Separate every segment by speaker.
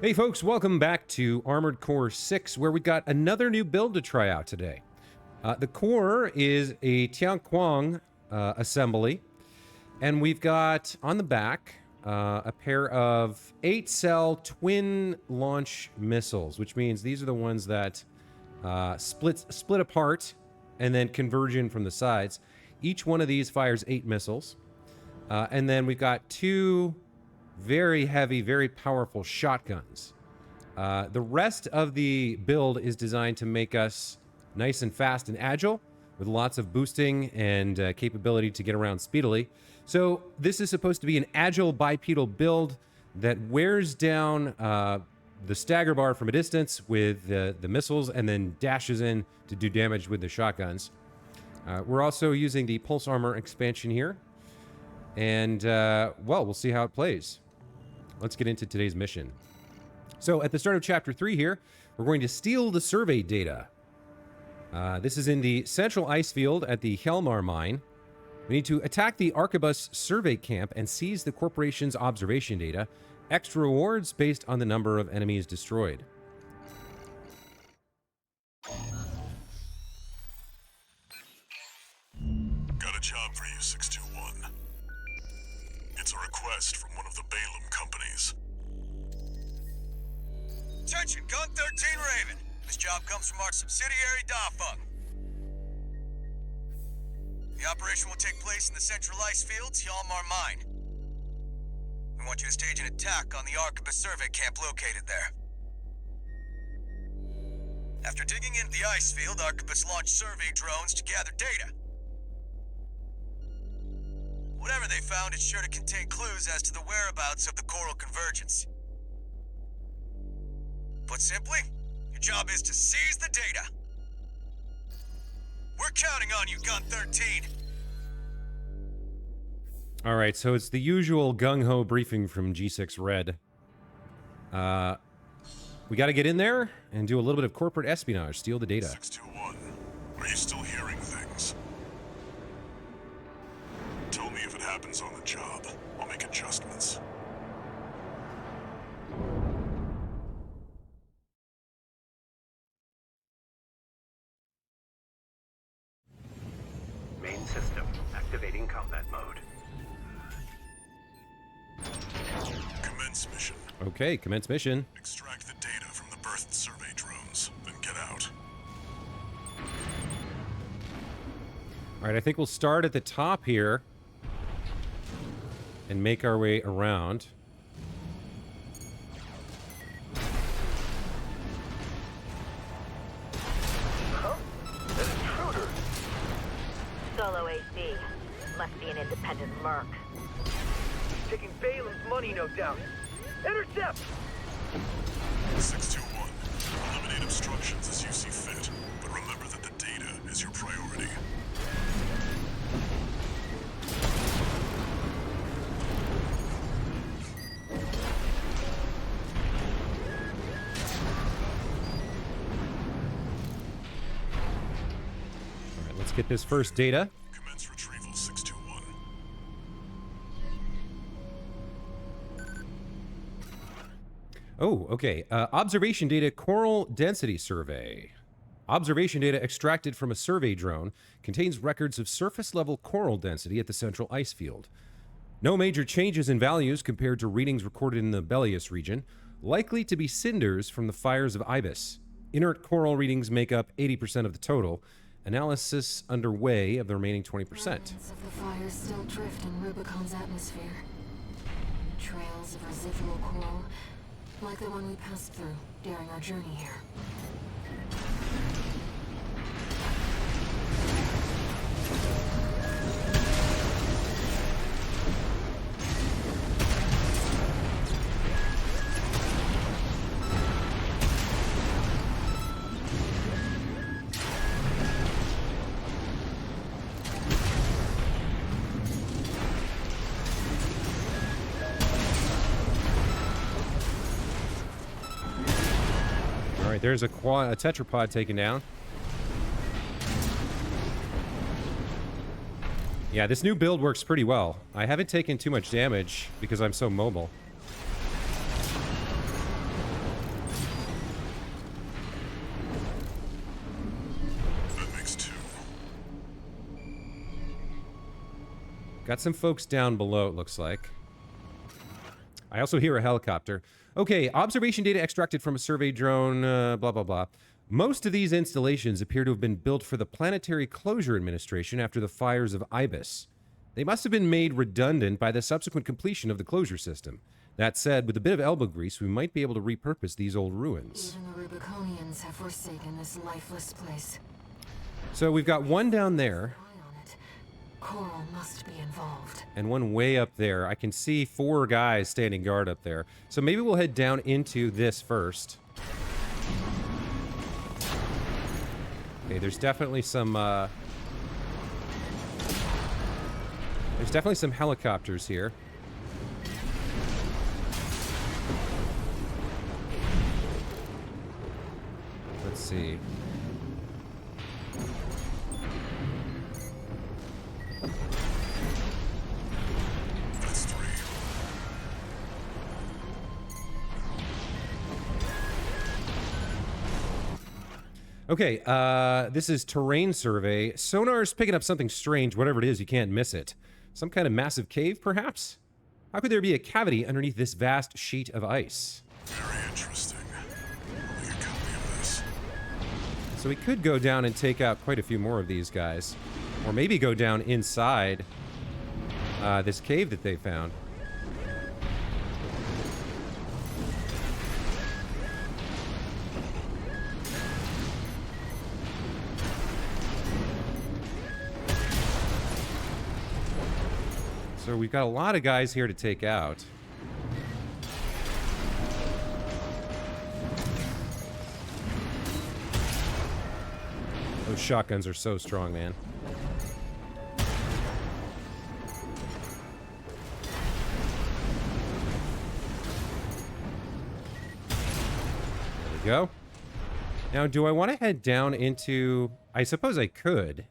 Speaker 1: Hey folks, welcome back to Armored Core 6, where we got another new build to try out today. The core is a Tianquang assembly, and we've got on the back a pair of 8-cell twin launch missiles, which means these are the ones that split apart and then converge in from the sides. Each one of these fires 8 missiles, and then we've got 2 very heavy, very powerful shotguns. The rest of the build is designed to make us nice and fast and agile, with lots of boosting and capability to get around speedily. So this is supposed to be an agile bipedal build that wears down the stagger bar from a distance with the missiles and then dashes in to do damage with the shotguns. We're also using the pulse armor expansion here. And, well, we'll see how it plays. Let's get into today's mission. So at the start of Chapter 3 here, we're going to steal the survey data. This is in the central ice field at the Helmar mine. We need to attack the Arquebus survey camp and seize the corporation's observation data. Extra rewards based on the number of enemies destroyed.
Speaker 2: Got a job for you, 621. It's a request from one of the Balaam companies.
Speaker 3: Attention, Gun 13 Raven. This job comes from our subsidiary, Dafeng. The operation will take place in the central ice fields, Yalmar Mine. We want you to stage an attack on the Arquebus survey camp located there. After digging into the ice field, Arquebus launched survey drones to gather data. Whatever they found is sure to contain clues as to the whereabouts of the coral convergence. Put simply, your job is to seize the data. We're counting on you, Gun 13.
Speaker 1: All right, so it's the usual gung-ho briefing from G6 Red. We got to get in there and do a little bit of corporate espionage, steal the data.
Speaker 2: 621, are you still hearing things? Tell me if it happens on the job. I'll make adjustments.
Speaker 4: Main system activating combat mode.
Speaker 2: Commence mission.
Speaker 1: Okay, commence mission.
Speaker 2: Extract the data from the birthed survey drones, then get out.
Speaker 1: All right, I think we'll start at the top here and make our way around.
Speaker 4: Huh? An intruder!
Speaker 5: Solo AC. Must be an independent merc.
Speaker 4: Taking Balaam's money, no doubt. Intercept!
Speaker 2: 621, eliminate obstructions as you see fit, but remember that the data is your priority.
Speaker 1: All right, let's get this first data.
Speaker 2: Commence retrieval, 621.
Speaker 1: Oh, okay. Observation data coral density survey. Observation data extracted from a survey drone contains records of surface level coral density at the central ice field. No major changes in values compared to readings recorded in the Belius region, likely to be cinders from the fires of Ibis. Inert coral readings make up 80% of the total. Analysis underway of the remaining 20%.
Speaker 6: Remnants of the fires still drift in Rubicon's atmosphere. Trails of residual coral, like the one we passed through during our journey here.
Speaker 1: All right, there's a tetrapod taken down. Yeah, this new build works pretty well. I haven't taken too much damage because I'm so mobile. Got some folks down below, it looks like. I also hear a helicopter. Okay, observation data extracted from a survey drone, blah, blah, blah. Most of these installations appear to have been built for the Planetary Closure Administration after the fires of Ibis. They must have been made redundant by the subsequent completion of the closure system. That said, with a bit of elbow grease, we might be able to repurpose these old ruins.
Speaker 6: Even the Rubiconians have forsaken this lifeless place.
Speaker 1: So we've got one down there.
Speaker 6: Eye on it. Coral must be involved.
Speaker 1: And one way up there. I can see 4 guys standing guard up there. So maybe we'll head down into this first. Okay, there's definitely some helicopters here. Let's see.
Speaker 2: That's 3.
Speaker 1: Okay, this is terrain survey. Sonar's picking up something strange, whatever it is, you can't miss it. Some kind of massive cave, perhaps? How could there be a cavity underneath this vast sheet of ice?
Speaker 2: Very interesting. I'll make a copy of this.
Speaker 1: So we could go down and take out quite a few more of these guys. Or maybe go down inside this cave that they found. So we've got a lot of guys here to take out. Those shotguns are so strong, man. There we go. Now, do I want to head down into... I suppose I could.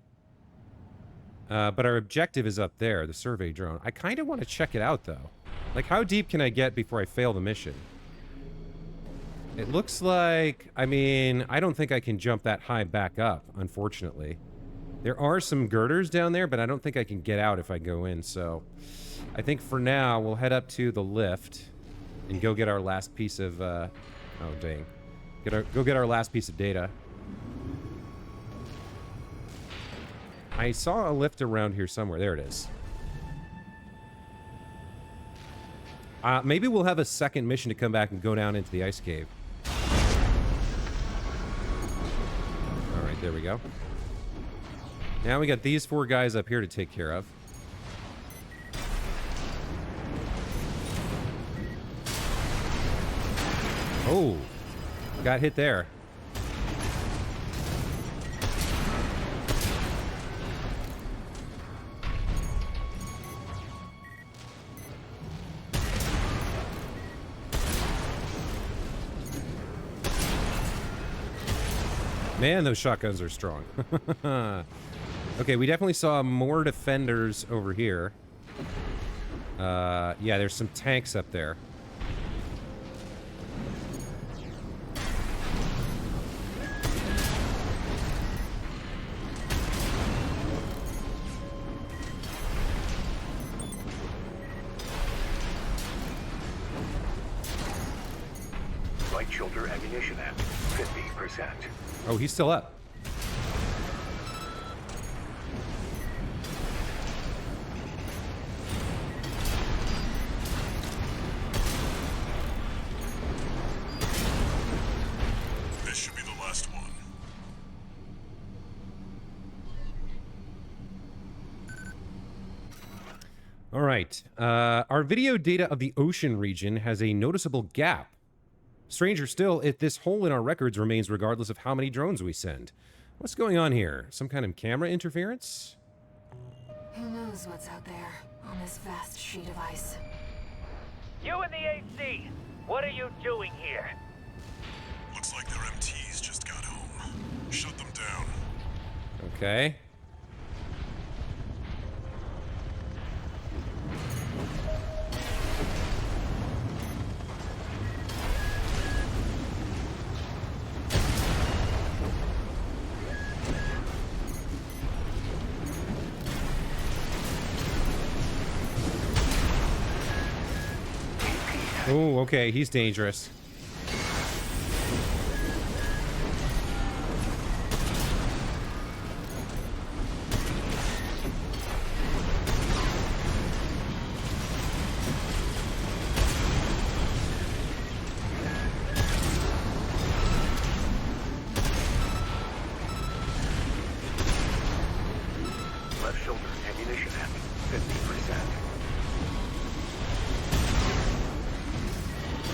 Speaker 1: But our objective is up there, the survey drone. I kind of want to check it out, though. Like, how deep can I get before I fail the mission? It looks like... I mean, I don't think I can jump that high back up, unfortunately. There are some girders down there, but I don't think I can get out if I go in, so... I think for now, we'll head up to the lift and go get our last piece of... oh, dang. Go get our last piece of data. I saw a lift around here somewhere. There it is. Maybe we'll have a second mission to come back and go down into the ice cave. All right, there we go. Now we got these 4 guys up here to take care of. Oh, got hit there. Man, those shotguns are strong. Okay, we definitely saw more defenders over here. Yeah, there's some tanks up there.
Speaker 4: Light shoulder ammunition at 50%.
Speaker 1: Oh, he's still up.
Speaker 2: This should be the last one.
Speaker 1: All right. Our video data of the ocean region has a noticeable gap. Stranger still, this hole in our records remains regardless of how many drones we send. What's going on here? Some kind of camera interference?
Speaker 6: Who knows what's out there on this vast sheet of ice?
Speaker 4: You in the AC! What are you doing here?
Speaker 2: Looks like their MTs just got home. Shut them down.
Speaker 1: Okay. Oh, okay, he's dangerous.
Speaker 7: Left shoulder ammunition at 50%.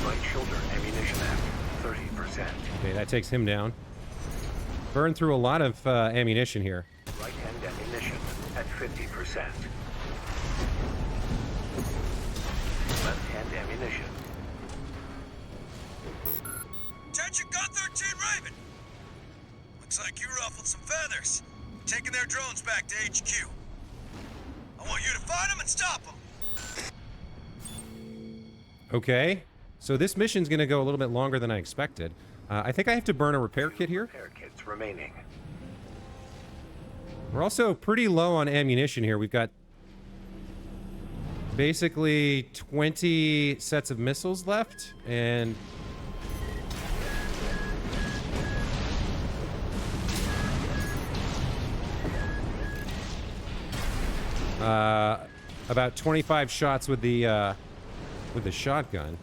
Speaker 7: Right shoulder ammunition at 30%.
Speaker 1: Okay, that takes him down. Burn through a lot of ammunition here.
Speaker 7: Right hand ammunition at 50%. Left hand ammunition.
Speaker 3: Attention, Gun 13 Raven! Looks like you ruffled some feathers. Taking their drones back to HQ. I want you to find them and stop them.
Speaker 1: Okay, so this mission's gonna go a little bit longer than I expected. I think I have to burn a repair kit here.
Speaker 7: Repair kits remaining.
Speaker 1: We're also pretty low on ammunition here. We've got basically 20 sets of missiles left, and about 25 shots with the shotgun.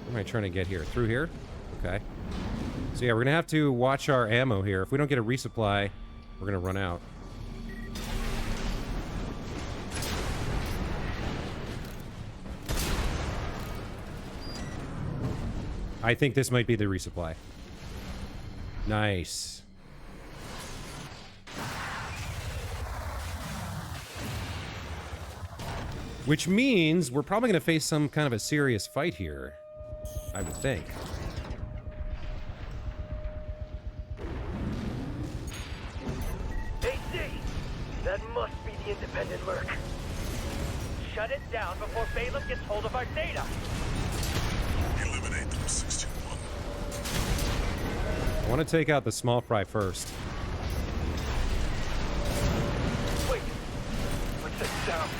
Speaker 1: Where am I trying to get here? Through here? Okay. So yeah, we're gonna have to watch our ammo here. If we don't get a resupply, we're gonna run out. I think this might be the resupply. Nice. Which means we're probably going to face some kind of a serious fight here. I would think.
Speaker 4: AC! That must be the independent merc. Shut it down before Balaam gets hold of our data.
Speaker 2: Eliminate them, 621.
Speaker 1: I want to take out the small fry first.
Speaker 4: Wait. What's that sound?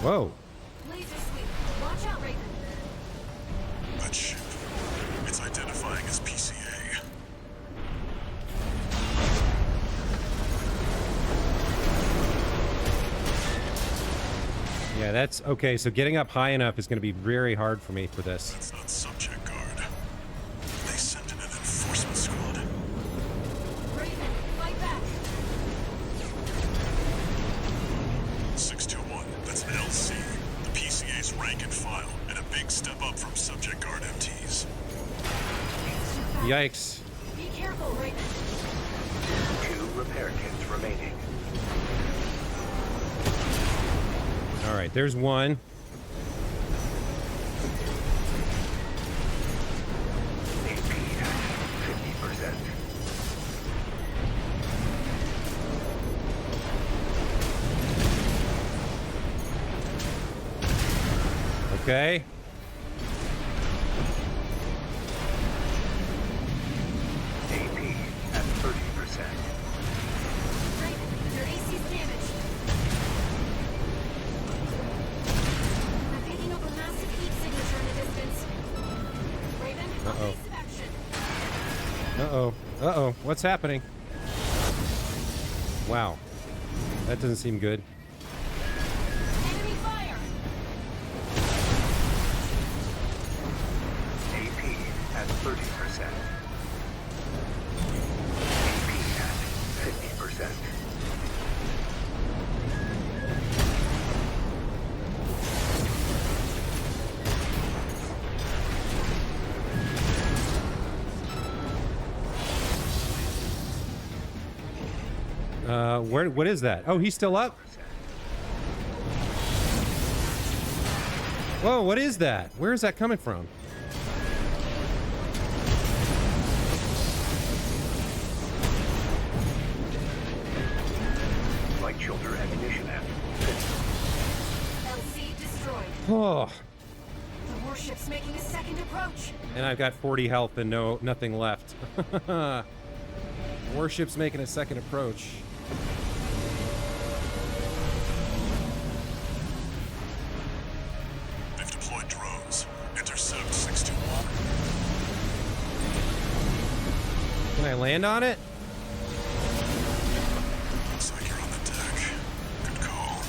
Speaker 1: Whoa.
Speaker 6: Laser sweep. Watch out, Raven.
Speaker 2: That ship. It's identifying as PCA.
Speaker 1: Yeah, that's okay. So getting up high enough is going to be very hard for me for this.
Speaker 2: That's not subject guard. They sent in an enforcement squad.
Speaker 6: Raven, fight back.
Speaker 2: 621, that's an LC. The PCA's rank and file, and a big step up from subject guard MTs.
Speaker 1: Yikes.
Speaker 6: Be careful, Raven.
Speaker 7: 2 repair kits remaining.
Speaker 1: All right, there's one.
Speaker 7: AP at 50%.
Speaker 1: Okay.
Speaker 7: AP at 30%.
Speaker 6: Raven, your AC's damaged. I'm picking up a massive heat signature in the distance. Raven,
Speaker 1: Uh-oh.
Speaker 6: evasive action.
Speaker 1: Uh-oh. Uh-oh. What's happening? Wow. That doesn't seem good.
Speaker 6: Enemy fire.
Speaker 7: AP at 30%. AP at 50%.
Speaker 1: What is that? Oh, he's still up? Whoa, what is that? Where is that coming from?
Speaker 7: Right shoulder ammunition at 50.
Speaker 6: LC destroyed.
Speaker 1: Oh,
Speaker 6: The warship's making a second approach.
Speaker 1: and I've got 40 health and nothing left. Warship's making a second approach.
Speaker 2: They've deployed drones. Intercept 621.
Speaker 1: Can I land on it?
Speaker 2: Looks like you're on the deck. Good call.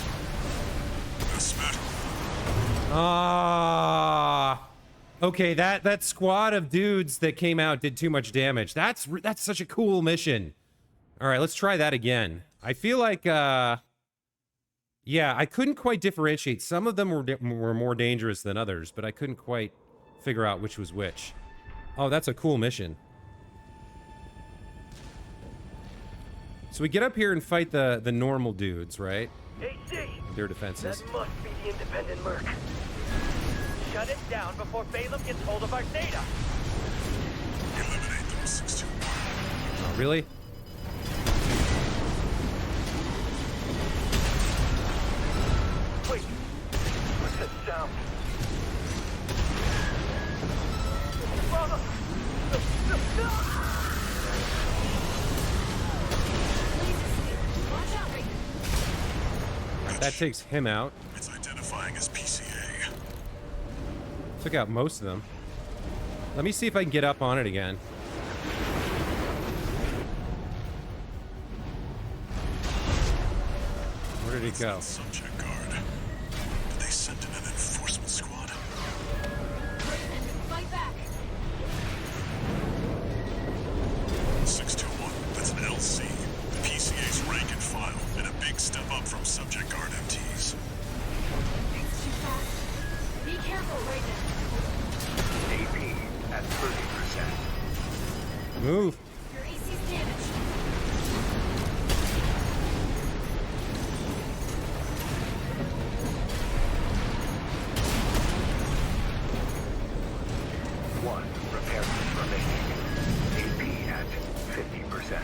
Speaker 2: Now smash.
Speaker 1: Ah. Okay, that squad of dudes that came out did too much damage. That's such a cool mission. All right, let's try that again. I feel like, yeah, I couldn't quite differentiate. Some of them were more dangerous than others, but I couldn't quite figure out which was which. Oh, that's a cool mission. So we get up here and fight the normal dudes, right?
Speaker 4: AC!
Speaker 1: Their defenses.
Speaker 4: That must be the independent Merc. Shut it down before Balaam gets hold of our data.
Speaker 2: Eliminate them, 621.
Speaker 1: Oh, really?
Speaker 4: Wait, what's that sound? Mama!
Speaker 6: Watch out, Raven.
Speaker 1: That takes him out.
Speaker 2: It's identifying as PCA.
Speaker 1: Took out most of them. Let me see if I can get up on it again. Where did it go?
Speaker 2: Subject guard. Did they send in an enforcement squad?
Speaker 6: Raven, fight back.
Speaker 2: 621. That's an LC. The PCA's rank and file, and a big step up from subject guard MTs.
Speaker 6: It's too fast. Be careful, Raven.
Speaker 7: AP at 30%.
Speaker 1: Move.
Speaker 6: Your AC's damaged.
Speaker 7: One repairman remaining. AP at 50%.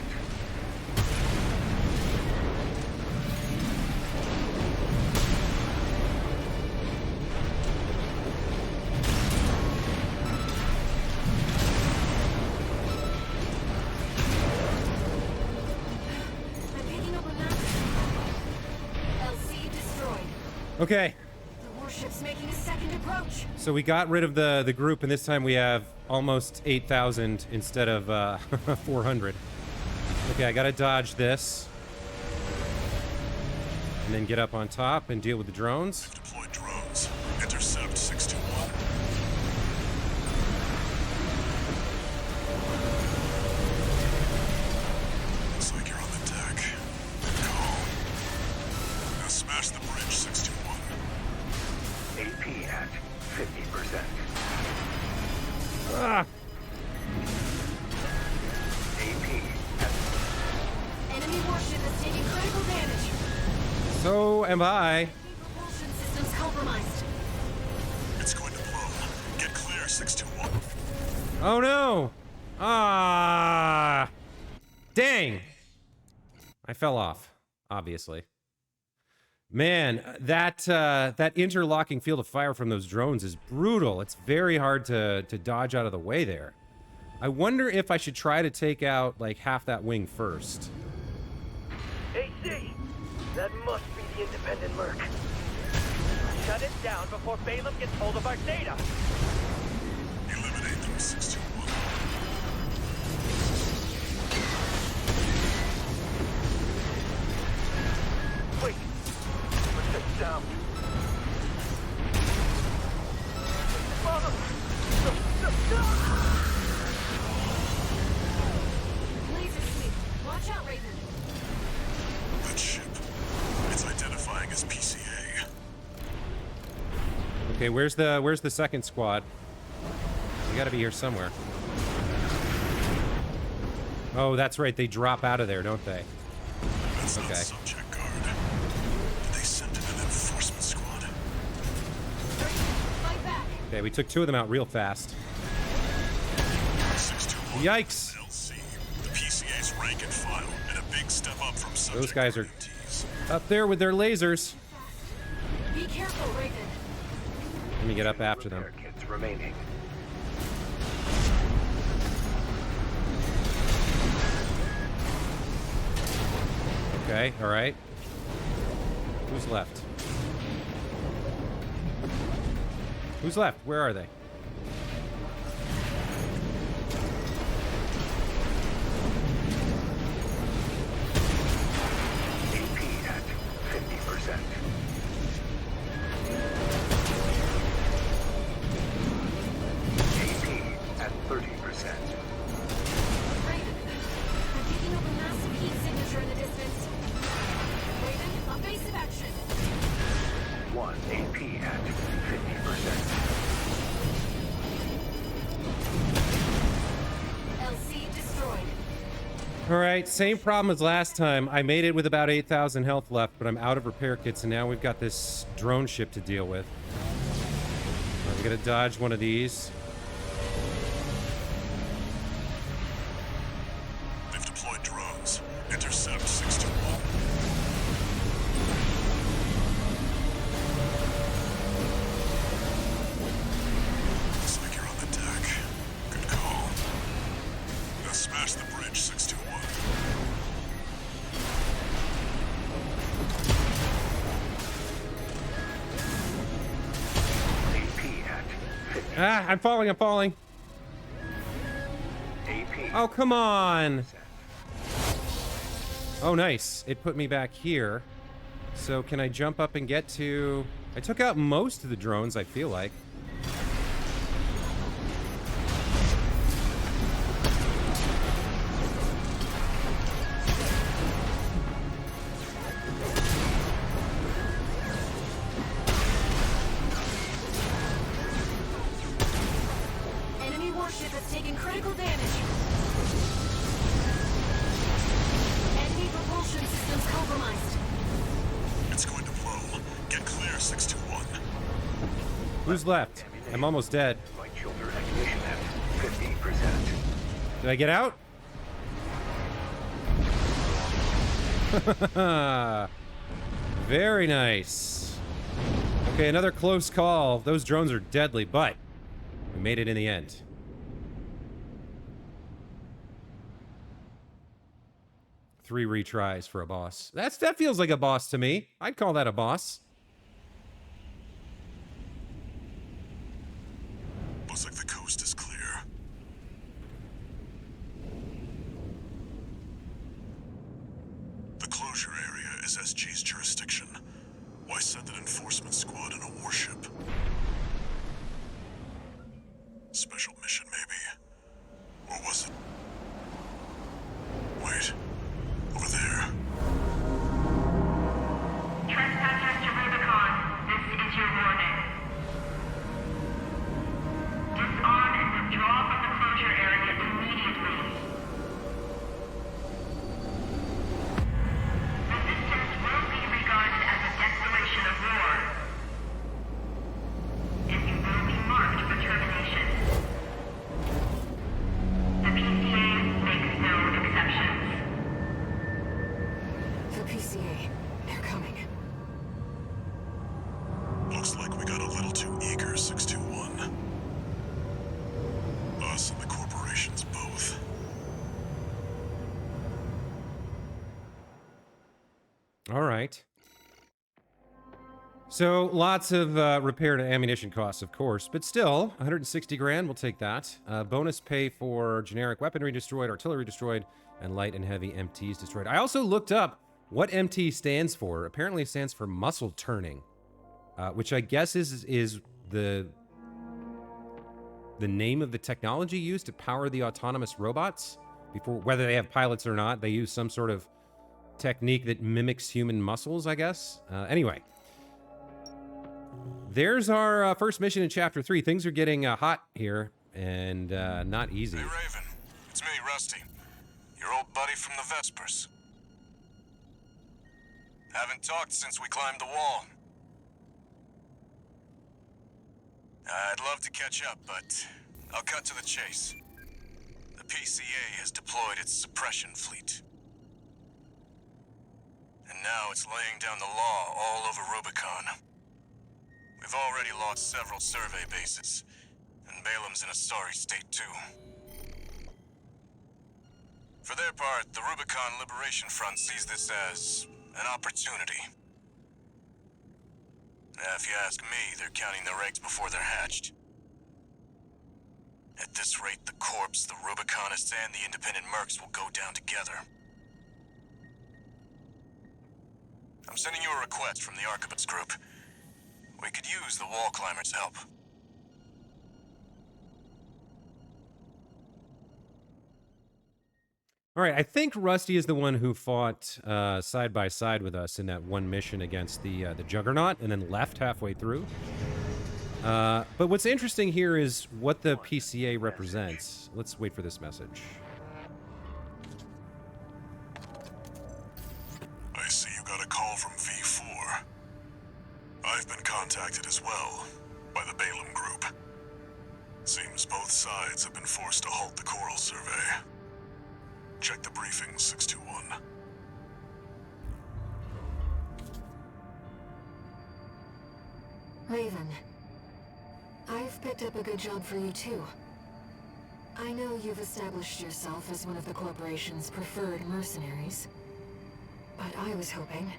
Speaker 6: I'm picking up a map. LC destroyed.
Speaker 1: Okay.
Speaker 6: The warship's making a second approach.
Speaker 1: So we got rid of the group, and this time we have almost 8,000 instead of 400. Okay, I gotta dodge this. And then get up on top and deal with the drones.
Speaker 2: Deployed drones. Intercept 621. Looks like you're on the deck. Good call. Now smash the bridge, 621.
Speaker 7: AP at 50%.
Speaker 1: Ah!
Speaker 7: AP at
Speaker 6: Enemy warship is taking critical damage.
Speaker 1: So am I.
Speaker 6: Propulsion systems compromised.
Speaker 2: It's going to blow. Get clear, 621.
Speaker 1: Oh no! Ah! Dang! I fell off, obviously. Man, that interlocking field of fire from those drones is brutal. It's very hard to dodge out of the way there. I wonder if I should try to take out like half that wing first.
Speaker 4: AC! That must be the independent Merc. Shut it down before Balaam gets hold of our data.
Speaker 2: Eliminate them, 621.
Speaker 4: Wait, what's that sound? Mama!
Speaker 6: Laser sweep. Watch out, Raven.
Speaker 2: That ship. It's identifying as PCA.
Speaker 1: Okay, where's the second squad? They gotta be here somewhere. Oh, that's right. They drop out of there, don't they?
Speaker 2: That's
Speaker 1: Okay.
Speaker 2: not subject guard. Did they send in an enforcement squad?
Speaker 6: Fight back.
Speaker 1: Okay, we took two of them out real fast.
Speaker 2: 621.
Speaker 1: Yikes!
Speaker 2: LC. The PCA's rank and file, and a big step up from subject
Speaker 1: Those guys
Speaker 2: guard
Speaker 1: are
Speaker 2: MTs.
Speaker 1: up there with their lasers.
Speaker 6: Be careful, Raven.
Speaker 1: Let me get up after them.
Speaker 7: repair kits remaining.
Speaker 1: Okay, all right. Who's left? Who's left? Where are they?
Speaker 7: AP at 50%. AP at 30%.
Speaker 6: Raven, I'm picking up a massive heat signature in the distance. Raven, evasive action.
Speaker 7: 1 AP at 50%.
Speaker 6: LC destroyed.
Speaker 1: All right, same problem as last time. I made it with about 8,000 health left, but I'm out of repair kits, and now we've got this drone ship to deal with. All right, we gotta dodge one of these.
Speaker 2: They've deployed drones. Intercept 621. Looks like you're on the deck. Good call. Now smash the bridge, 621.
Speaker 7: AP at 50%.
Speaker 1: Ah, I'm falling, I'm falling.
Speaker 7: AP.
Speaker 1: Oh, come on. Oh, nice. It put me back here. So can I jump up and get to... I took out most of the drones, I feel like.
Speaker 6: Enemy warship has taken critical damage. Enemy propulsion systems compromised.
Speaker 2: It's going to blow. Get clear, 621.
Speaker 1: Who's left? I'm almost dead.
Speaker 7: Light shoulder ammunition at 50%.
Speaker 1: Did I get out? Very nice. Okay, another close call. Those drones are deadly, but we made it in the end. Three retries for a boss. That feels like a boss to me. I'd call that a boss.
Speaker 2: Looks like the coast is clear. The closure area is SG's jurisdiction. Why send an enforcement squad in a warship? Special mission, maybe? Or was it? Wait. Over there.
Speaker 8: Trespassers to Rubicon, this is your warning. Disarm and withdraw from the closure area immediately. Resistance will be regarded as a declaration of war, and you will be marked for termination. The PCA makes no exceptions.
Speaker 6: The PCA. They're coming.
Speaker 2: Looks like we got a little too eager, 621. Us and the corporations both.
Speaker 1: All right. So lots of repair and ammunition costs, of course, but still, 160 grand, we'll take that. Bonus pay for generic weaponry destroyed, artillery destroyed, and light and heavy MTs destroyed. I also looked up what MT stands for. Apparently it stands for muscle turning, which I guess is the name of the technology used to power the autonomous robots. Before, whether they have pilots or not, they use some sort of technique that mimics human muscles, I guess. Anyway. There's our first mission in Chapter 3. Things are getting hot here, and not easy.
Speaker 2: Hey, Raven. It's me, Rusty. Your old buddy from the Vespers. Haven't talked since we climbed the wall. I'd love to catch up, but I'll cut to the chase. The PCA has deployed its suppression fleet. And now it's laying down the law all over Rubicon. We've already lost several survey bases, and Balam's in a sorry state too. For their part, the Rubicon Liberation Front sees this as an opportunity. If you ask me, they're counting their eggs before they're hatched. At this rate, the Corps, the Rubiconists, and the independent mercs will go down together. I'm sending you a request from the Archivists group. We could use the wall climbers' help.
Speaker 1: All right, I think Rusty is the one who fought side by side with us in that one mission against the Juggernaut and then left halfway through. But what's interesting here is what the PCA represents. Let's wait for this message.
Speaker 2: I see you got a call from V4. I've been contacted as well by the Balaam group. Seems both sides have been forced to halt the coral survey. Check the briefing, 621.
Speaker 6: Raven, I've picked up a good job for you too. I know you've established yourself as one of the corporation's preferred mercenaries, but I was hoping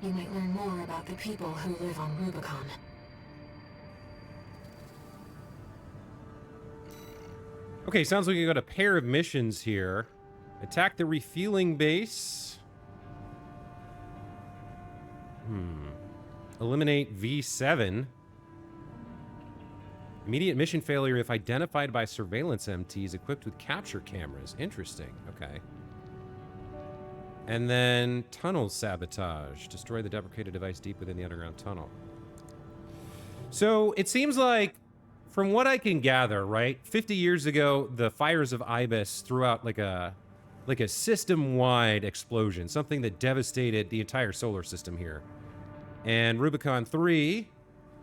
Speaker 6: you might learn more about the people who live on Rubicon.
Speaker 1: Okay, sounds like you got a pair of missions here. Attack the refueling base. Eliminate V7. Immediate mission failure if identified by surveillance MTs equipped with capture cameras. Interesting. Okay. And then tunnel sabotage. Destroy the deprecated device deep within the underground tunnel. So it seems like, from what I can gather, right, 50 years ago, the fires of Ibis threw out like a system-wide explosion, something that devastated the entire solar system here. And Rubicon 3,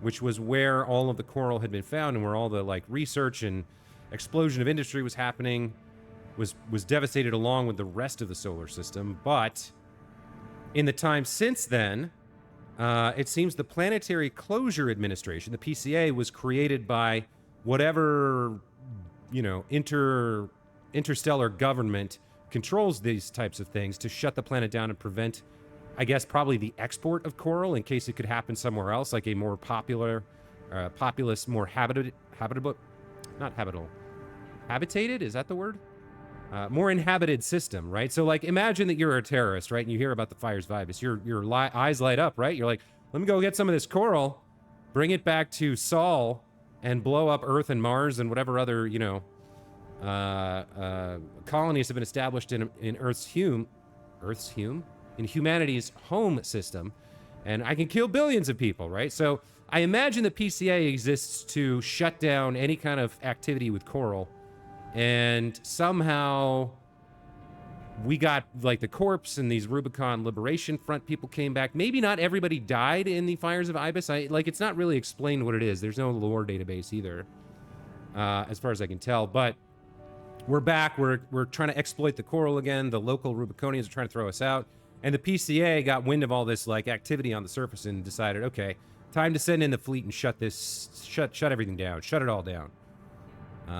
Speaker 1: which was where all of the coral had been found and where all the like research and explosion of industry was happening, was devastated along with the rest of the solar system. But in the time since then, it seems the Planetary Closure Administration, the PCA, was created by whatever, you know, interstellar government controls these types of things to shut the planet down and prevent, I guess, probably the export of coral in case it could happen somewhere else, like a more populous, more habitated, is that the word? More inhabited system, right? So, like, imagine that you're a terrorist, right? And you hear about the fires of Ibis. Your eyes light up, right? You're like, let me go get some of this coral, bring it back to Sol, and blow up Earth and Mars and whatever other, you know, colonies have been established in humanity's home system, and I can kill billions of people, right? So I imagine the PCA exists to shut down any kind of activity with coral, and somehow we got like the corpse and these Rubicon Liberation Front people came back. Maybe not everybody died in the fires of Ibis. It's not really explained what it is. There's no lore database either, as far as I can tell, but we're back. We're trying to exploit the coral again. The local Rubiconians are trying to throw us out. And the PCA got wind of all this like activity on the surface and decided, okay, time to send in the fleet and shut everything down. Shut it all down.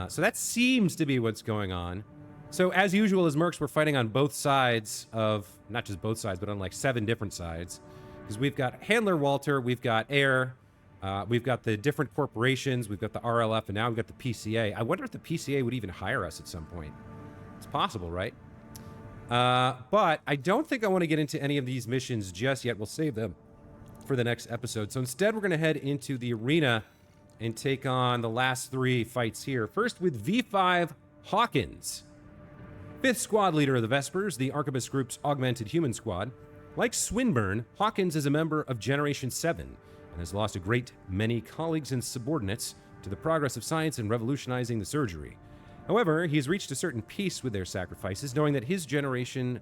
Speaker 1: So that seems to be what's going on. So as usual, as mercs, we're fighting on both sides of, not just both sides, but on like 7 different sides. Because we've got Handler Walter, we've got Air, we've got the different corporations, we've got the RLF, and now we've got the PCA. I wonder if the PCA would even hire us at some point. It's possible, right? But I don't think I want to get into any of these missions just yet. We'll save them for the next episode. So instead, we're going to head into the arena and take on the last 3 fights here. First with V5 Hawkins. 5th squad leader of the Vespers, the Archivist Group's augmented human squad. Like Swinburne, Hawkins is a member of Generation 7 and has lost a great many colleagues and subordinates to the progress of science in revolutionizing the surgery. However, he has reached a certain peace with their sacrifices, knowing that his generation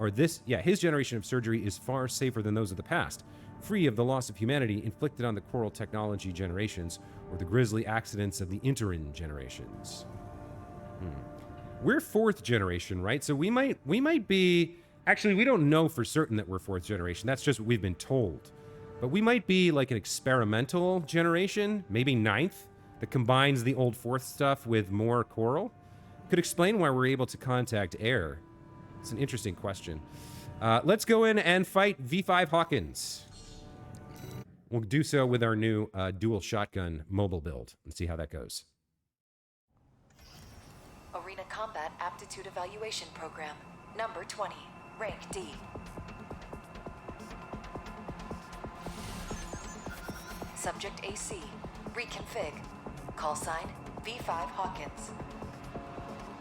Speaker 1: of surgery is far safer than those of the past, free of the loss of humanity inflicted on the coral technology generations or the grisly accidents of the Interin generations. We're 4th generation, right? So we might be, actually, we don't know for certain that we're 4th generation. That's just what we've been told. But we might be like an experimental generation, maybe 9th, that combines the old 4th stuff with more coral. Could explain why we're able to contact Air. It's an interesting question. Let's go in and fight V5 Hawkins. We'll do so with our new dual shotgun mobile build and see how that goes.
Speaker 9: Arena Combat Aptitude Evaluation Program, number 20, rank D. Subject AC, reconfig. Call sign, V5 Hawkins.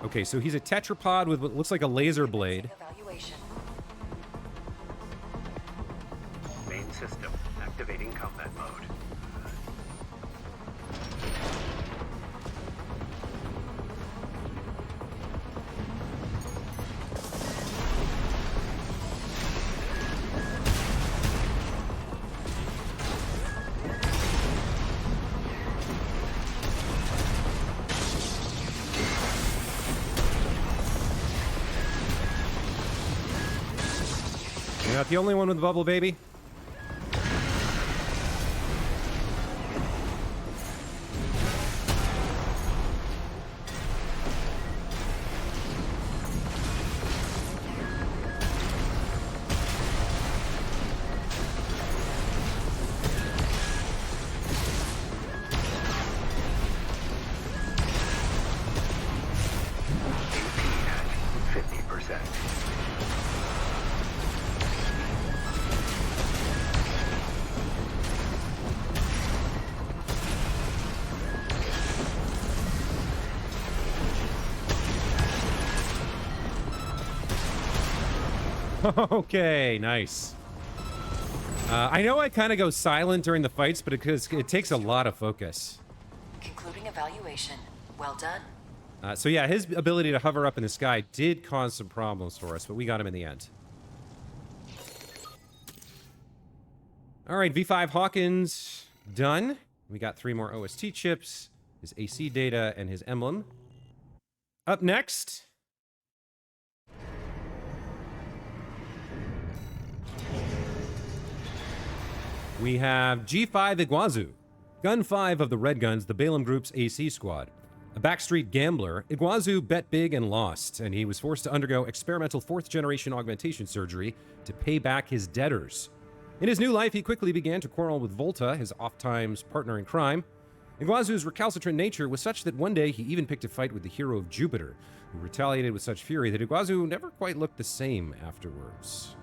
Speaker 1: Okay, so he's a tetrapod with what looks like a laser blade.
Speaker 9: Evaluation.
Speaker 7: Main system activating combat mode.
Speaker 1: You're not the only one with the bubble, baby.
Speaker 7: AP at 50%.
Speaker 1: Okay, nice. I know I kind of go silent during the fights, but it takes a lot of focus.
Speaker 9: Concluding evaluation. Well done.
Speaker 1: So yeah, his ability to hover up in the sky did cause some problems for us, but we got him in the end. All right, V5 Hawkins done. We got 3 more OST chips, his AC data, and his emblem. Up next... we have G5 Iguazu, Gun 5 of the Red Guns, the Balaam Group's AC squad. A backstreet gambler, Iguazu bet big and lost, and he was forced to undergo experimental 4th-generation augmentation surgery to pay back his debtors. In his new life, he quickly began to quarrel with Volta, his oft-times partner in crime. Iguazu's recalcitrant nature was such that one day he even picked a fight with the hero of Jupiter, who retaliated with such fury that Iguazu never quite looked the same afterwards.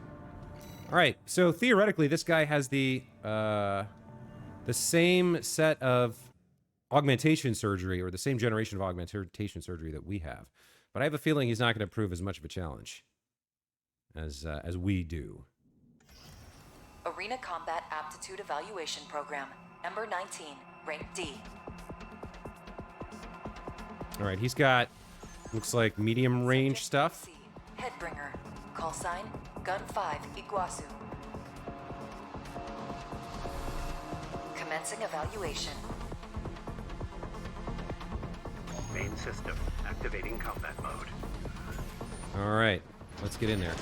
Speaker 1: All right, so theoretically, this guy has the same set of augmentation surgery, or the same generation of augmentation surgery that we have. But I have a feeling he's not going to prove as much of a challenge as we do.
Speaker 9: Arena Combat Aptitude Evaluation Program, number 19, rank D.
Speaker 1: All right, he's got, looks like medium range stuff.
Speaker 9: Headbringer. Call sign, Gun 5, Iguazu. Commencing evaluation.
Speaker 7: Main system activating combat mode.
Speaker 1: All right, let's get in there.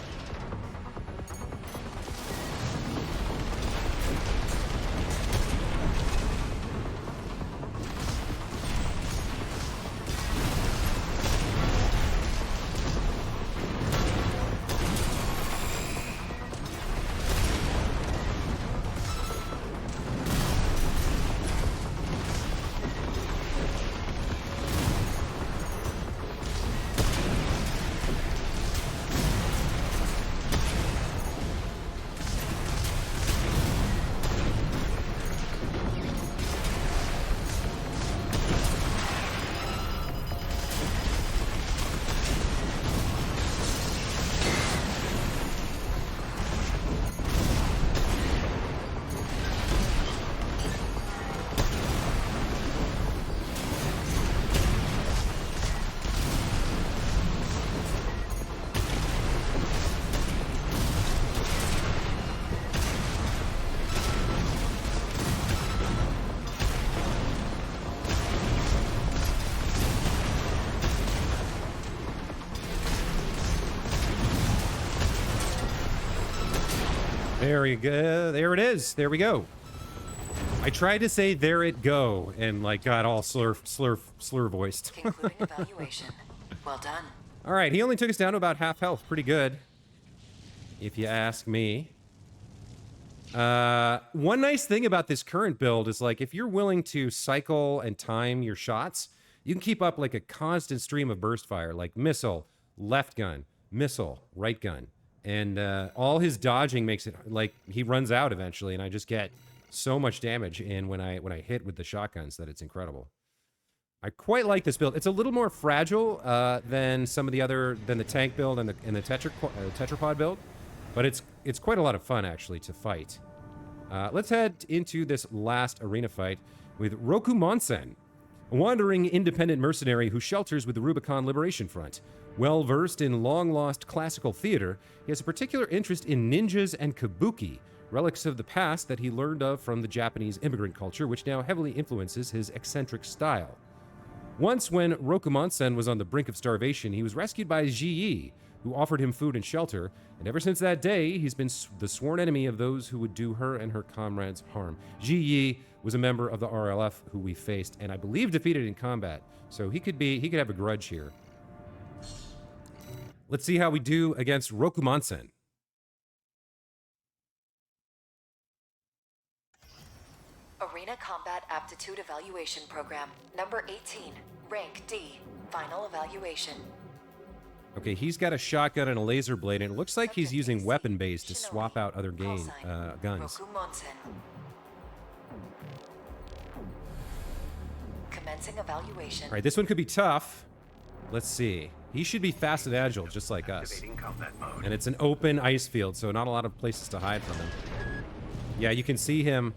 Speaker 1: There you go. There it is. There we go. I tried to say "there it go" and like got all slur voiced.
Speaker 9: Concluding evaluation. Well done.
Speaker 1: All right, he only took us down to about half health. Pretty good, if you ask me. One nice thing about this current build is, like, if you're willing to cycle and time your shots, you can keep up, like, a constant stream of burst fire, like missile, left gun, missile, right gun. And all his dodging makes it, like, he runs out eventually, and I just get so much damage in when I hit with the shotguns that it's incredible. I quite like this build. It's a little more fragile than some of the other, than the tank build and the tetrapod build, but it's quite a lot of fun, actually, to fight. Let's head into this last arena fight with Roku Monsen, a wandering independent mercenary who shelters with the Rubicon Liberation Front. Well-versed in long-lost classical theater, he has a particular interest in ninjas and kabuki, relics of the past that he learned of from the Japanese immigrant culture, which now heavily influences his eccentric style. Once, when Rokumonsen was on the brink of starvation, he was rescued by Ji Yi, who offered him food and shelter, and ever since that day, he's been the sworn enemy of those who would do her and her comrades harm. Ji Yi was a member of the RLF who we faced, and I believe defeated in combat, so he could have a grudge here. Let's see how we do against Rokumonsen.
Speaker 9: Arena Combat Aptitude Evaluation Program, number 18, rank D, final evaluation.
Speaker 1: Okay, he's got a shotgun and a laser blade, and it looks like he's using weapon base to swap out other guns.
Speaker 9: Commencing evaluation.
Speaker 1: All right, this one could be tough. Let's see. He should be fast and agile, just like us. And it's an open ice field, so not a lot of places to hide from him. Yeah, you can see him.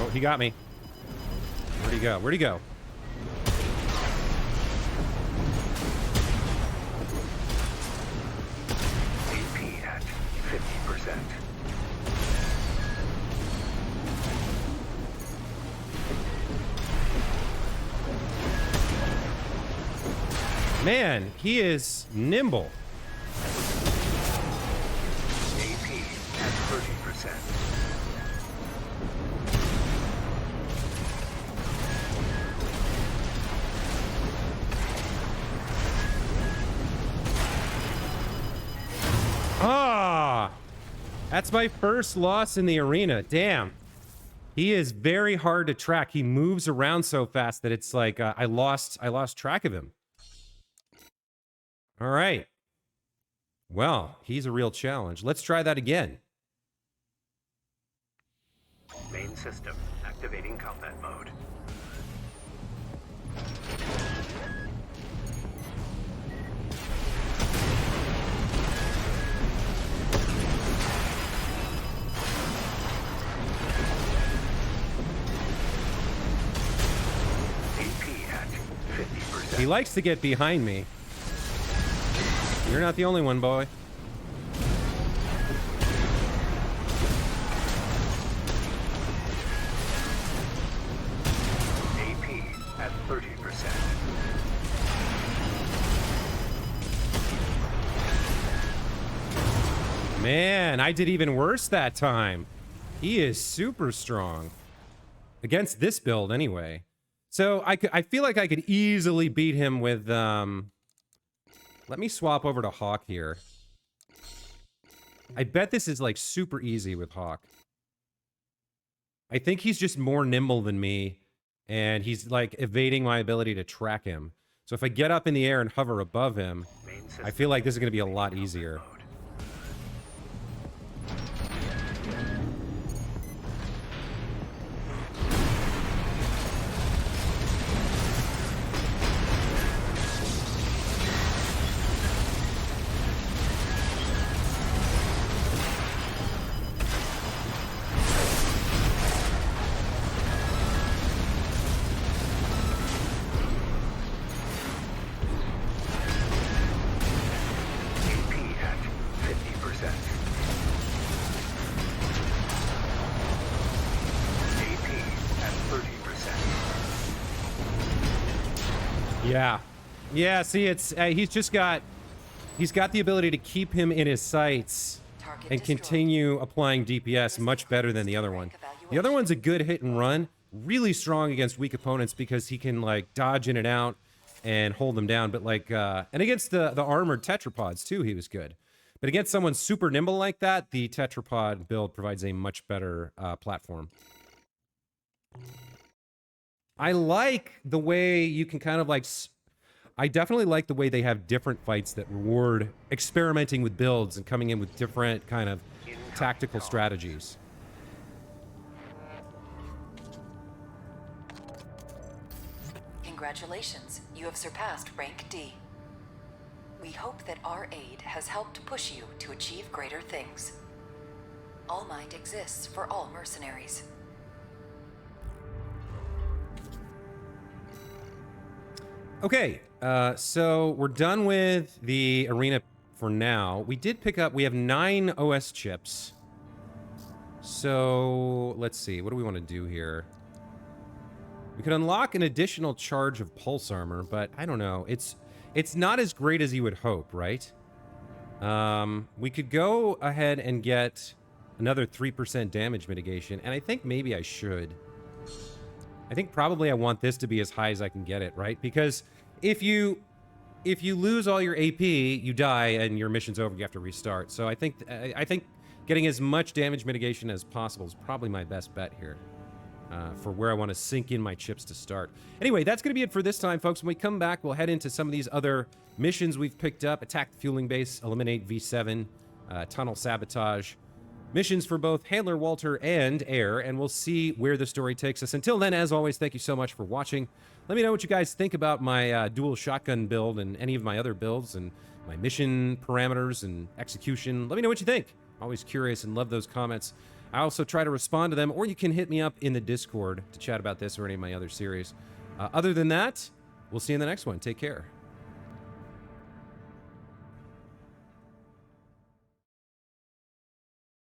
Speaker 1: Oh, he got me. Where'd he go? Where'd he go?
Speaker 7: AP at 50%.
Speaker 1: Man, he is nimble.
Speaker 7: AP at 30%.
Speaker 1: Ah, that's my first loss in the arena. Damn. He is very hard to track. He moves around so fast that it's like I lost track of him. All right. Well, he's a real challenge. Let's try that again.
Speaker 7: Main system activating combat mode. AP at 50%.
Speaker 1: He likes to get behind me. You're not the only one, boy.
Speaker 7: AP at 30%.
Speaker 1: Man, I did even worse that time. He is super strong. Against this build, anyway. So I feel like I could easily beat him with... Let me swap over to Hawk here. I bet this is, like, super easy with Hawk. I think he's just more nimble than me, and he's, like, evading my ability to track him. So if I get up in the air and hover above him, I feel like this is going to be a lot easier. Yeah, see, it's he's got the ability to keep him in his sights and continue applying DPS much better than the other one. The other one's a good hit and run, really strong against weak opponents because he can like dodge in and out and hold them down. But like, and against the armored tetrapods too, he was good. But against someone super nimble like that, the tetrapod build provides a much better platform. I like the way you can kind of like... I definitely like the way they have different fights that reward experimenting with builds and coming in with different kind of tactical strategies.
Speaker 9: Congratulations, you have surpassed rank D. We hope that our aid has helped push you to achieve greater things. All Mind exists for all mercenaries.
Speaker 1: Okay, so we're done with the arena for now. We did pick up, we have 9 OS chips. So, let's see, what do we want to do here? We could unlock an additional charge of pulse armor, but I don't know. It's not as great as you would hope, right? We could go ahead and get another 3% damage mitigation, and I think maybe I should. I think probably I want this to be as high as I can get it, right? Because if you lose all your AP, you die and your mission's over. You have to restart. So I think getting as much damage mitigation as possible is probably my best bet here for where I want to sink in my chips to start. Anyway, that's going to be it for this time, folks. When we come back, we'll head into some of these other missions we've picked up. Attack the fueling base, eliminate V7, tunnel sabotage. Missions for both Handler Walter and Air, and we'll see where the story takes us. Until then, as always, thank you so much for watching. Let me know what you guys think about my dual shotgun build and any of my other builds and my mission parameters and execution. Let me know what you think. Always curious and love those comments. I also try to respond to them, or you can hit me up in the Discord to chat about this or any of my other series. Other than that, we'll see you in the next one. Take care.